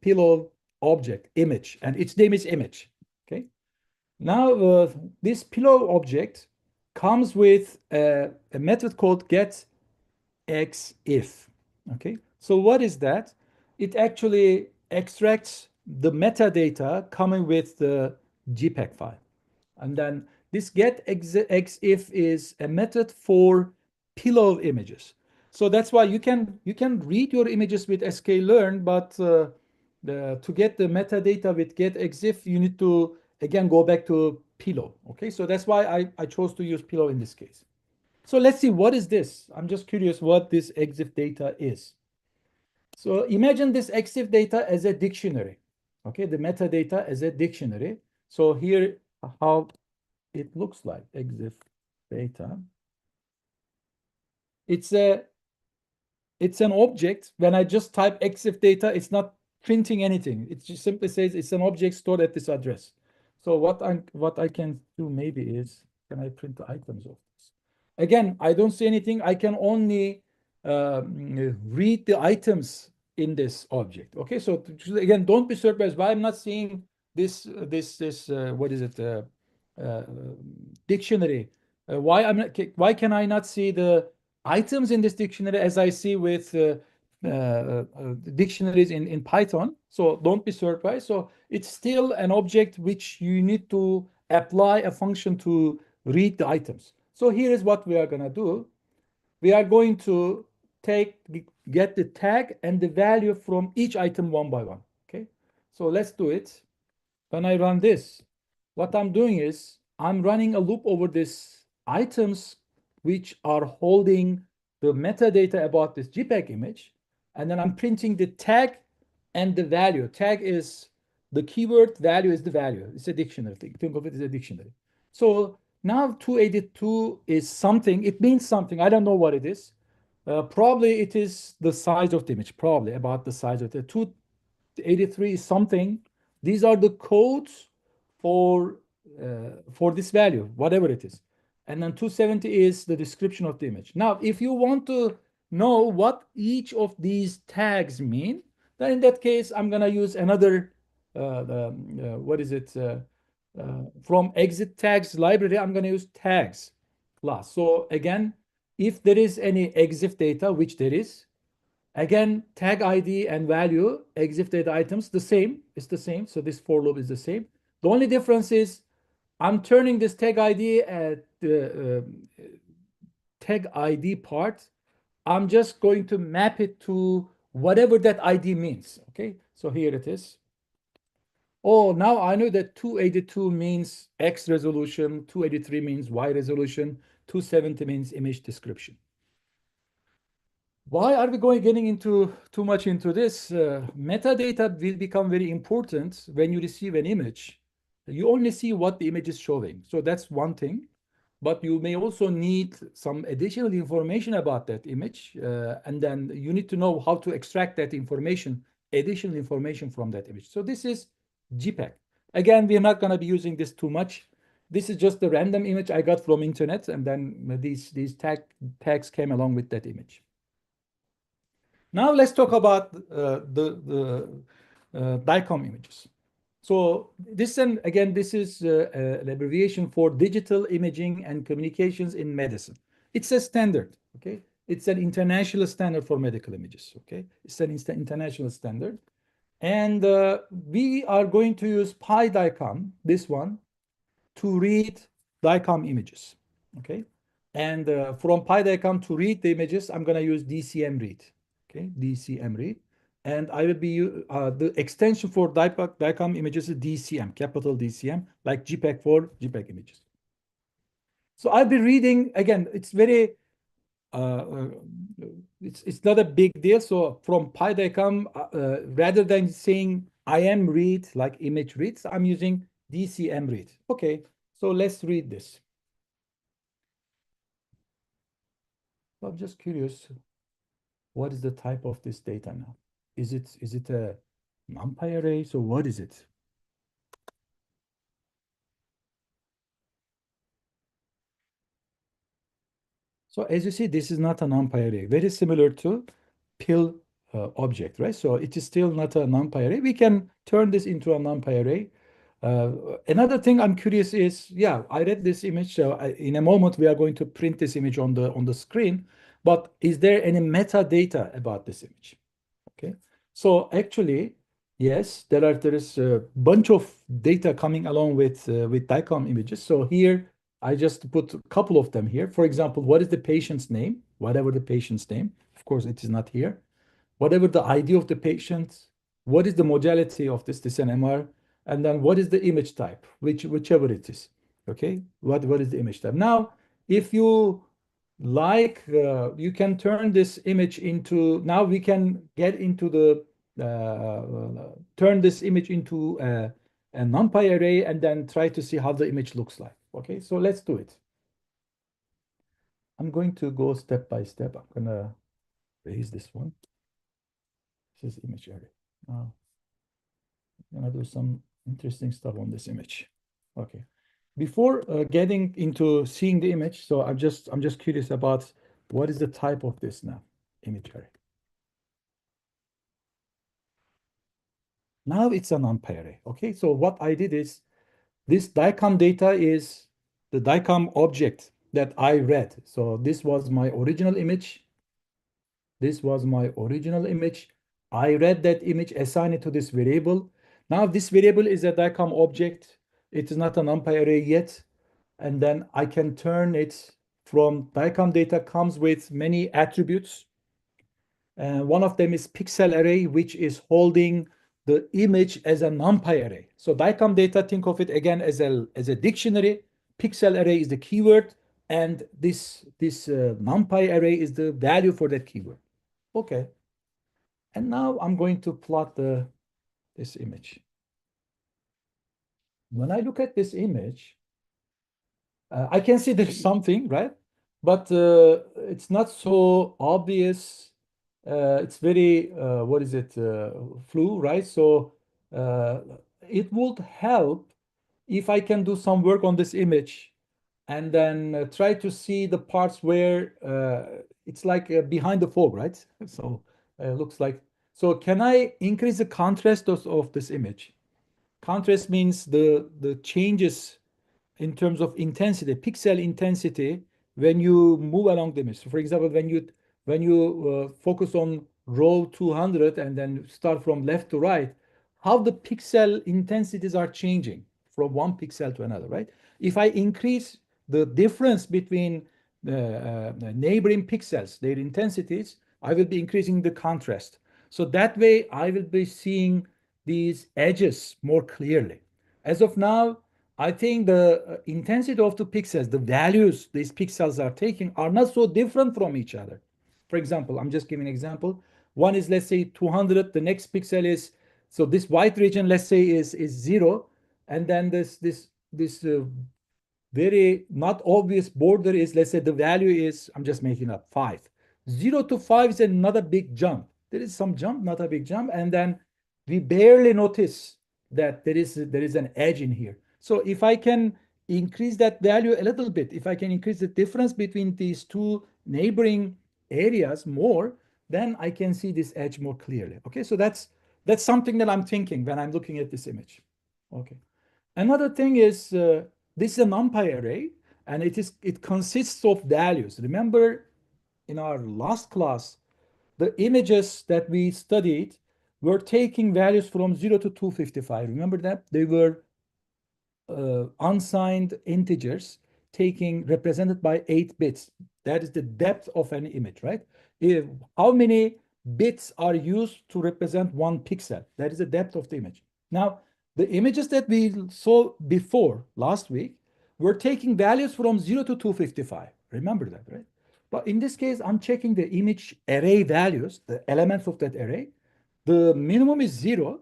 pillow object image, and its name is image. Okay. Now, this pillow object comes with a method called get exif. Okay, so what is that? It actually extracts the metadata coming with the JPEG file. And then this get exif is a method for pillow images. So that's why you can read your images with sklearn, but to get the metadata with get exif, you need to again go back to pillow. Okay, so that's why I chose to use pillow in this case. So let's see, what is this? I'm just curious what this exif data is. So imagine this exif data as a dictionary. Okay, the metadata as a dictionary. So here how it looks like exif data. It's an object. When I just type exif data, it's not printing anything. It just simply says it's an object stored at this address. So what I can do maybe is, can I print the items of this? Again, I don't see anything. I can only read the items in this object. Okay, so again, don't be surprised why I'm not seeing this what is it, uh, dictionary. Why can I not see the items in this dictionary as I see with dictionaries in Python? So don't be surprised. So it's still an object which you need to apply a function to read the items. So here is what we are going to do. We are going to get the tag and the value from each item one by one. Okay, so let's do it. When I run this, what I'm doing is I'm running a loop over these items which are holding the metadata about this JPEG image, and then I'm printing the tag and the value. Tag is the keyword, value is the value. It's a dictionary. Think of it as a dictionary. So Now 282 is something, it means something. I don't know what it is. Probably it is the size of the image, probably about the size of the 283 is something. These are the codes for this value, whatever it is. And then 270 is the description of the image. Now, if you want to know what each of these tags mean, then in that case, I'm going to use another, what is it? From exit tags library, I'm going to use tags class. So again, if there is any exif data, which there is, again, tag ID and value, exif data items, the same. It's the same. So this for loop is the same. The only difference is I'm turning this tag ID at the tag ID part. I'm just going to map it to whatever that ID means. Okay, so here it is. Oh, now I know that 282 means X resolution, 283 means Y resolution, 270 means image description. Why are we getting into too much into this? Metadata will become very important when you receive an image. You only see what the image is showing. So that's one thing. But you may also need some additional information about that image. And then you need to know how to extract that information, additional information from that image. So this is JPEG. Again, we're not going to be using this too much. This is just the random image I got from internet. And then these tags came along with that image. Now let's talk about the DICOM images. So this, and again, this is an abbreviation for Digital Imaging and Communications in Medicine. It's a standard, okay? It's an international standard for medical images, okay? It's an international standard. And we are going to use PyDICOM, this one, to read DICOM images, okay? And from PyDICOM to read the images, I'm going to use DCM read, okay? DCM read. And I will be, the extension for DICOM images is DCM, capital DCM, like JPEG for JPEG images. So I'll be reading, again, it's very, it's not a big deal. So from PyDICOM, rather than saying IM read, like image reads, I'm using DCM read. Okay, so let's read this. So I'm just curious, what is the type of this data now? Is it a NumPy array? So what is it? So as you see, this is not a NumPy array. Very similar to pill object, right? So it is still not a NumPy array. We can turn this into a NumPy array. Another thing I'm curious is, yeah, I read this image. So in a moment, we are going to print this image on the screen. But is there any metadata about this image? Okay. So actually, yes, there is a bunch of data coming along with DICOM images. So here I just put a couple of them here. For example, what is the patient's name? Whatever the patient's name. Of course, it is not here. Whatever the ID of the patient, what is the modality of this NMR, and then what is the image type, whichever it is. Okay, what is the image type? Now, if you like, you can turn this image into, now we can get into the turn this image into a NumPy array and then try to see how the image looks like. Okay, so let's do it. I'm going to go step by step. I'm gonna raise this one. This is image array. Now I'm gonna do some interesting stuff on this image. Okay. Before getting into seeing the image, so I'm just curious about what is the type of this now, image array. Now it's a NumPy array. Okay, so what I did is this DICOM data is the DICOM object that I read. So this was my original image. This was my original image. I read that image, assign it to this variable. Now this variable is a DICOM object. It is not a NumPy array yet. And then I can turn it from DICOM data comes with many attributes. One of them is pixel array, which is holding the image as a NumPy array. So DICOM data, think of it again as a dictionary. Pixel array is the keyword, and this NumPy array is the value for that keyword. Okay. And now I'm going to plot this image. When I look at this image, I can see there's something, right? But it's not so obvious. It's very, what is it, flu, right? So uh, it would help if I can do some work on this image and then try to see the parts where it's like behind the fog, right? So looks like, so can I increase the contrast of this image? Contrast means the changes in terms of intensity, pixel intensity, when you move along the image. So for example, when you focus on row 200 and then start from left to right, how the pixel intensities are changing from one pixel to another, right? If I increase the difference between the neighboring pixels, their intensities, I will be increasing the contrast. So that way, I will be seeing these edges more clearly. As of now, I think the intensity of the pixels, the values these pixels are taking, are not so different from each other. For example, I'm just giving an example. One is, let's say, 200. The next pixel is, so this white region, let's say, is 0. And then this very not obvious border is, let's say, the value is, I'm just making up, 5. 0 to 5 is another big jump. There is some jump, not a big jump. And then we barely notice that there is an edge in here. So if I can increase that value a little bit, if I can increase the difference between these two neighboring areas more, then I can see this edge more clearly. Okay, so that's something that I'm thinking when I'm looking at this image. Okay. Another thing is this is a NumPy array, and it consists of values. Remember, in our last class, the images that we studied were taking values from 0 to 255. Remember that? They were unsigned integers taking represented by 8 bits. That is the depth of an image, right? How many bits are used to represent one pixel? That is the depth of the image. Now, the images that we saw before last week were taking values from 0 to 255. Remember that, right? But in this case, I'm checking the image array values, the elements of that array. The minimum is 0,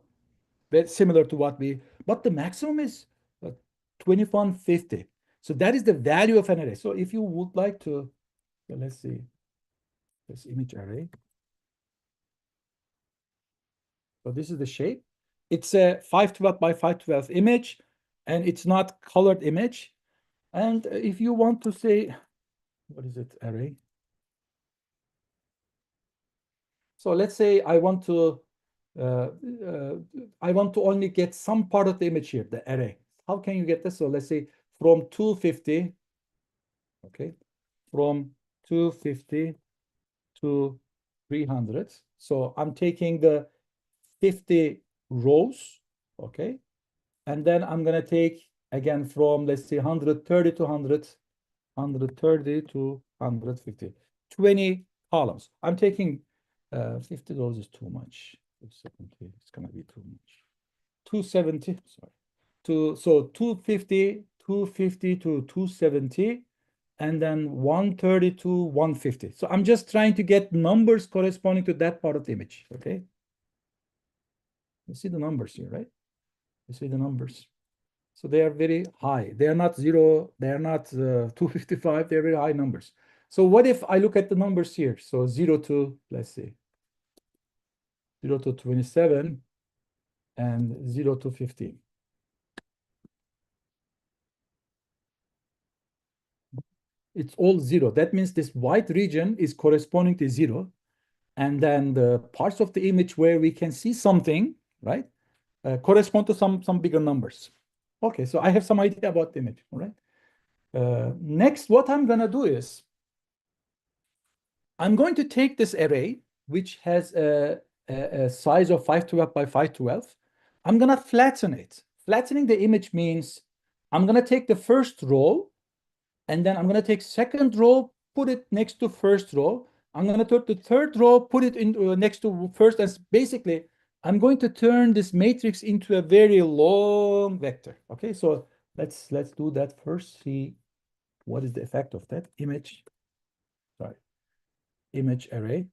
very similar to what we, but the maximum is 2150. So that is the value of an array. So if you would like to, let's see, this image array. So this is the shape. It's a 512 by 512 image, and it's not colored image. And if you want to say, what is it, array? So let's say uh, I want to only get some part of the image here, the array. How can you get this? So let's say from 250, okay, from 250 to 300. So I'm taking the 50 rows, okay, and then I'm gonna take again from, let's say, 130 to 130 to 150, 20 columns. I'm taking 50 rows is too much. It's gonna be too much. 270, sorry. So 250, 250 to 270, and then 130 to 150. So I'm just trying to get numbers corresponding to that part of the image, okay? You see the numbers here, right? You see the numbers. So they are very high. They are not 0, they are not 255, they're very high numbers. So what if I look at the numbers here? So 0 to, let's see, 0 to 27 and 0 to 15. It's all 0. That means this white region is corresponding to 0. And then the parts of the image where we can see something, right, correspond to some bigger numbers. Okay, so I have some idea about the image, all right? Next, what I'm gonna do is, I'm going to take this array, which has a size of 512 by 512. I'm gonna flatten it. Flattening the image means I'm gonna take the first row, and then I'm gonna take second row, put it next to first row. I'm gonna take the third row, put it in next to first, and basically, I'm going to turn this matrix into a very long vector. Okay, so let's do that first. See what is the effect of that image. Sorry, image array.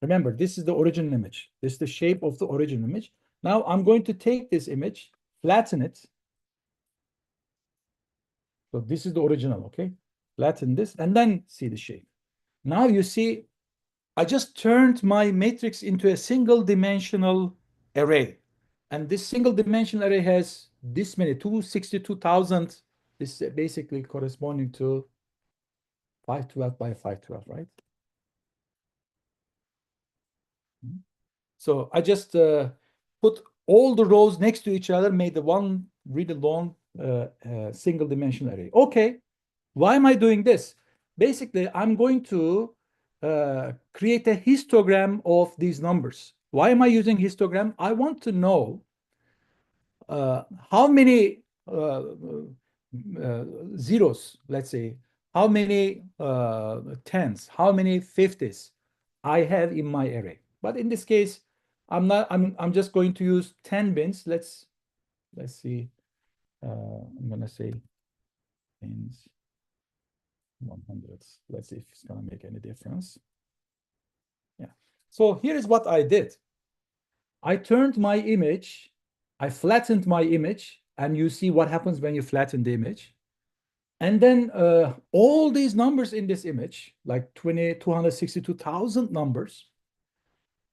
Remember, this is the original image. This is the shape of the original image. Now I'm going to take this image, flatten it, So this is the original, okay? Flatten this and then see the shape. Now you see, I just turned my matrix into a single dimensional array. And this single dimensional array has this many, 262,000. This is basically corresponding to 512 by 512, right? So I just put all the rows next to each other, made the one really long single dimensional array. Okay, why am I doing this? Basically, I'm going to create a histogram of these numbers. Why am I using histogram? I want to know how many zeros, let's say, how many tens, how many fifties I have in my array. But in this case, I'm just going to use 10 bins. Let's see. I'm gonna say bins 100s. Let's see if it's gonna make any difference. Yeah. So here is what I did. I turned my image, I flattened my image, and you see what happens when you flatten the image. And then all these numbers in this image, like 262,000 numbers,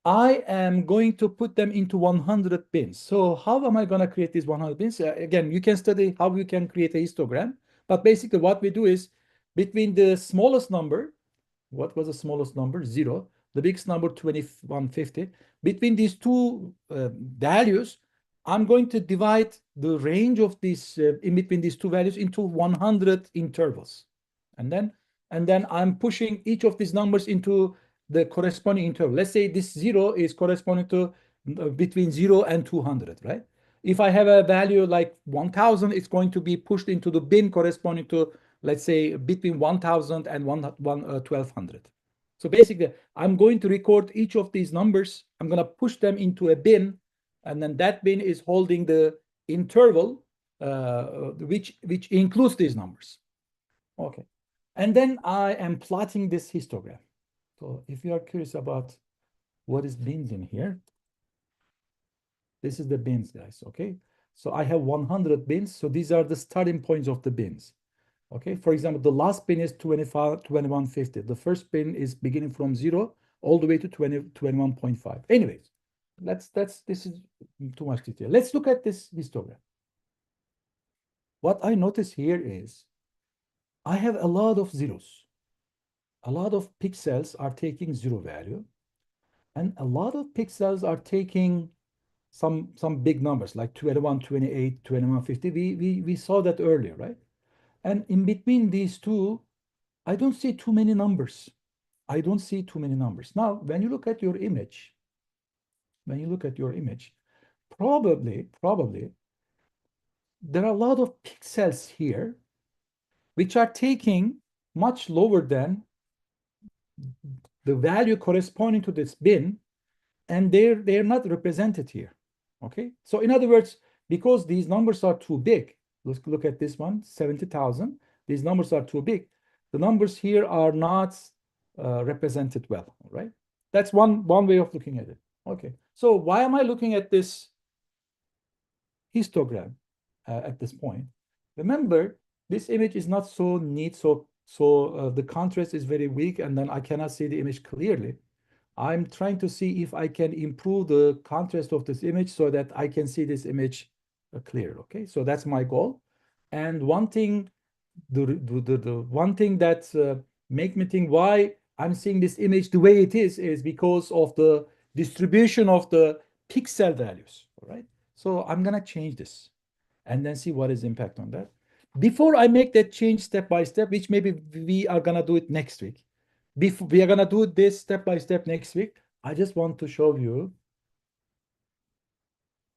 I am going to put them into 100 bins. So how am I going to create these 100 bins? Again, you can study how you can create a histogram. But basically what we do is between the smallest number, what was the smallest number? 0. The biggest number, 2150. Between these two values, I'm going to divide the range of these in between these two values into 100 intervals. And then I'm pushing each of these numbers into the corresponding interval. Let's say this 0 is corresponding to between 0 and 200, right? If I have a value like 1000, it's going to be pushed into the bin corresponding to, let's say, between 1000 and 1200. So basically, I'm going to record each of these numbers. I'm going to push them into a bin, and then that bin is holding the interval, which includes these numbers. Okay. And then I am plotting this histogram. So if you are curious about what is bins in here, this is the bins, guys, okay? So I have 100 bins. So these are the starting points of the bins. Okay, for example, the last bin is 2150. The first bin is beginning from 0 all the way to 21.5. Anyways, this is too much detail. Let's look at this histogram. What I notice here is I have a lot of zeros. A lot of pixels are taking 0 value, and a lot of pixels are taking some big numbers like 21, 28, 2150. We saw that earlier, right? And in between these two, I don't see too many numbers. I don't see too many numbers. Now, when you look at your image, probably there are a lot of pixels here which are taking much lower than the value corresponding to this bin, and they're not represented here. Okay, so in other words, because these numbers are too big, let's look at this one, 70,000. These numbers are too big. The numbers here are not represented well, right? That's one way of looking at it. Okay, so why am I looking at this histogram at this point? Remember, this image is not so neat, so the contrast is very weak, and then I cannot see the image clearly. I'm trying to see if I can improve the contrast of this image so that I can see this image clear. Okay, so that's my goal. And one thing, the one thing that make me think why I'm seeing this image the way it is because of the distribution of the pixel values. All right, so I'm gonna change this and then see what is the impact on that. Before I make that change step by step, which maybe we are gonna do it next week. Before we are gonna do this step by step next week, I just want to show you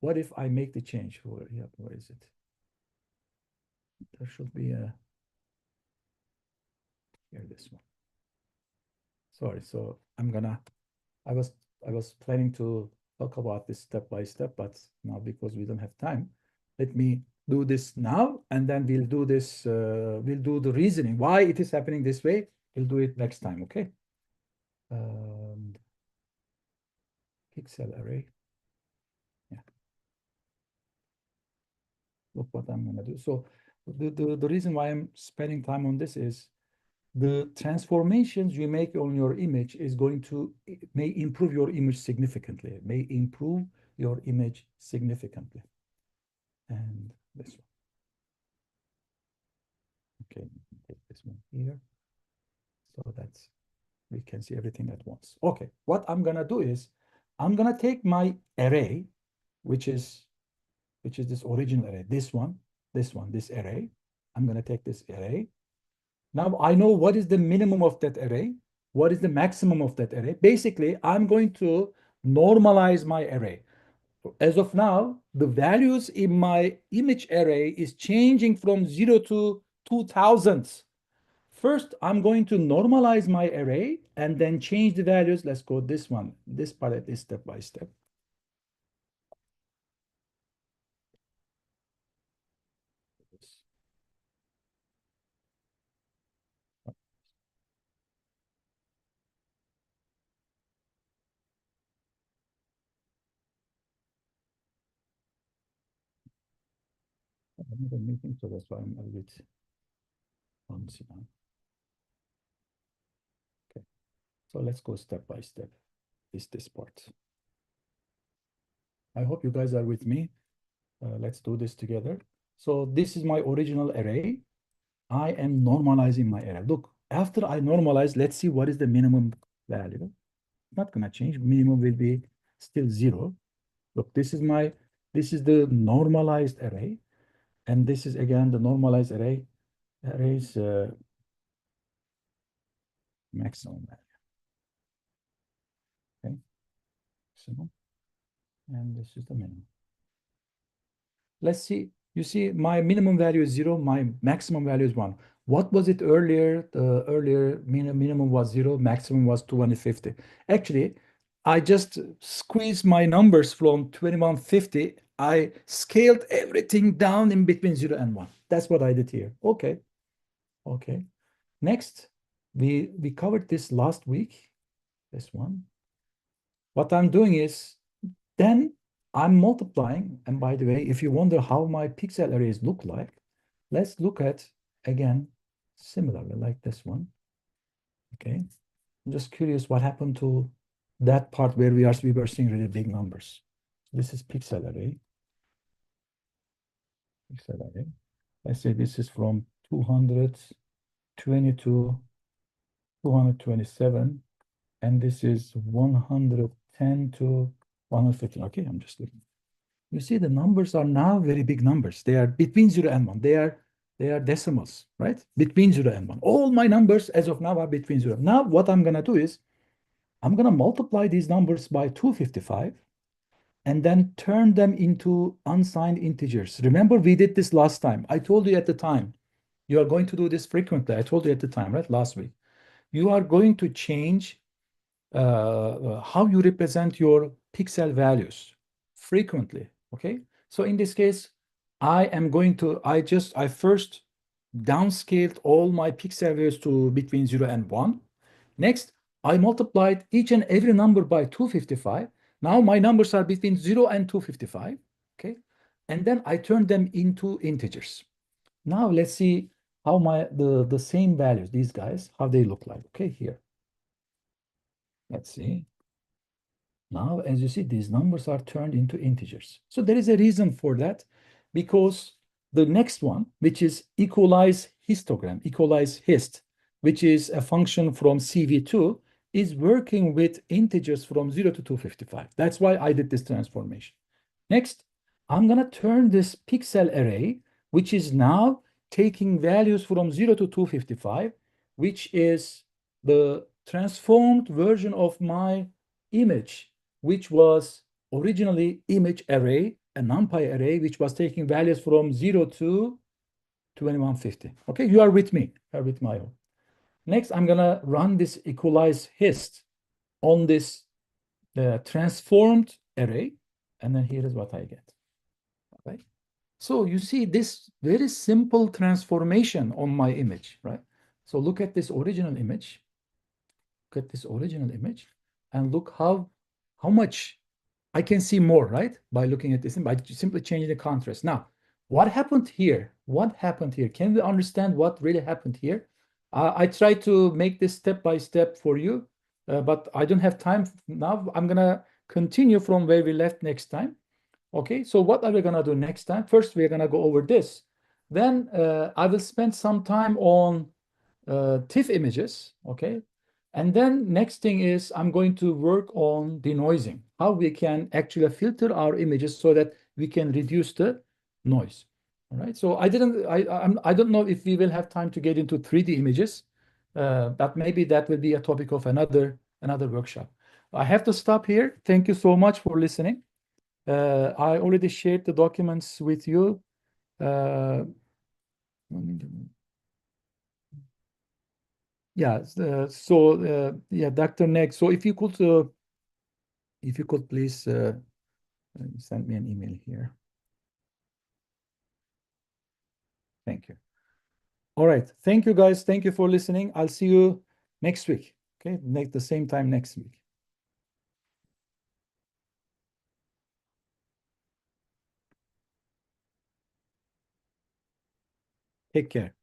what if I make the change. Where is it? There should be a here, this one. Sorry, so I was planning to talk about this step by step, but now because we don't have time, let me do this now, and then we'll do this, we'll do the reasoning why it is happening this way. We'll do it next time, okay? Um, Pixel array. Yeah. Look what I'm gonna do. So the reason why I'm spending time on this is the transformations you make on your image is going to may improve your image significantly, may improve your image significantly. And this one. Okay, take this one here. So that's we can see everything at once. Okay, what I'm gonna do is I'm gonna take my array, which is this original array, this one, this array. I'm gonna take this array. Now I know what is the minimum of that array, what is the maximum of that array. Basically, I'm going to normalize my array. As of now, the values in my image array is changing from 0 to 2000. First, I'm going to normalize my array and then change the values. Let's go this one. This palette is step by step. Another meeting, so that's why I'm a bit clumsy now. Okay, so let's go step by step. This part. I hope you guys are with me. Let's do this together. So this is my original array. I am normalizing my array. Look, after I normalize, let's see what is the minimum value. Not gonna change. Minimum will be still 0. Look, this is the normalized array. And this is again the normalized array. Array's maximum value. Okay, maximum. And this is the minimum. Let's see. You see, my minimum value is 0. My maximum value is 1. What was it earlier? The earlier minimum was 0. Maximum was 250. Actually, I just squeezed my numbers from 2150. I scaled everything down in between 0 and 1. That's what I did here. Okay. Okay. Next, we covered this last week. This one. What I'm doing is then I'm multiplying. And by the way, if you wonder how my pixel arrays look like, let's look at, again, similarly like this one. Okay. I'm just curious what happened to that part where we were seeing really big numbers. This is pixel array. Pixel array. Let's say this is from 220 to 227. And this is 110 to 115. Okay, I'm just looking. You see, the numbers are now very big numbers. They are between 0 and 1. They are decimals, right? Between 0 and 1. All my numbers as of now are between 0. Now, what I'm going to do is I'm going to multiply these numbers by 255 and then turn them into unsigned integers. Remember, we did this last time. I told you at the time, you are going to do this frequently. I told you at the time, right? Last week. You are going to change how you represent your pixel values frequently. Okay, so in this case, I first downscaled all my pixel values to between 0 and 1. Next, I multiplied each and every number by 255. Now my numbers are between 0 and 255. Okay, and then I turned them into integers. Now let's see how the same values, these guys, how they look like. Okay, here. Let's see. Now, as you see, these numbers are turned into integers. So there is a reason for that, because the next one, which is equalize histogram, equalize hist, which is a function from CV2, is working with integers from 0 to 255. That's why I did this transformation. Next, I'm going to turn this pixel array, which is now taking values from 0 to 255, which is the transformed version of my image, which was originally image array, a NumPy array, which was taking values from 0 to 2150. Okay, you are with me. You are with my own. Next, I'm going to run this equalize hist on this transformed array, and then here is what I get. Okay, so you see this very simple transformation on my image, right? So look at this original image. Look at this original image, and look how much I can see more, right? By looking at this, by simply changing the contrast. Now, what happened here? What happened here? Can we understand what really happened here? I try to make this step by step for you, but I don't have time now. I'm gonna continue from where we left next time. Okay, so what are we gonna do next time? First, we're gonna go over this. Then I will spend some time on TIFF images, okay? And then next thing is I'm going to work on denoising, how we can actually filter our images so that we can reduce the noise. All right. So I don't know if we will have time to get into 3D images, but maybe that will be a topic of another workshop. I have to stop here. Thank you so much for listening. I already shared the documents with you. Uh, yeah. Yeah, Dr. Neg. So if you could please send me an email here. Thank you. All right. Thank you, guys. Thank you for listening. I'll see you next week. Okay. Make the same time next week. Take care.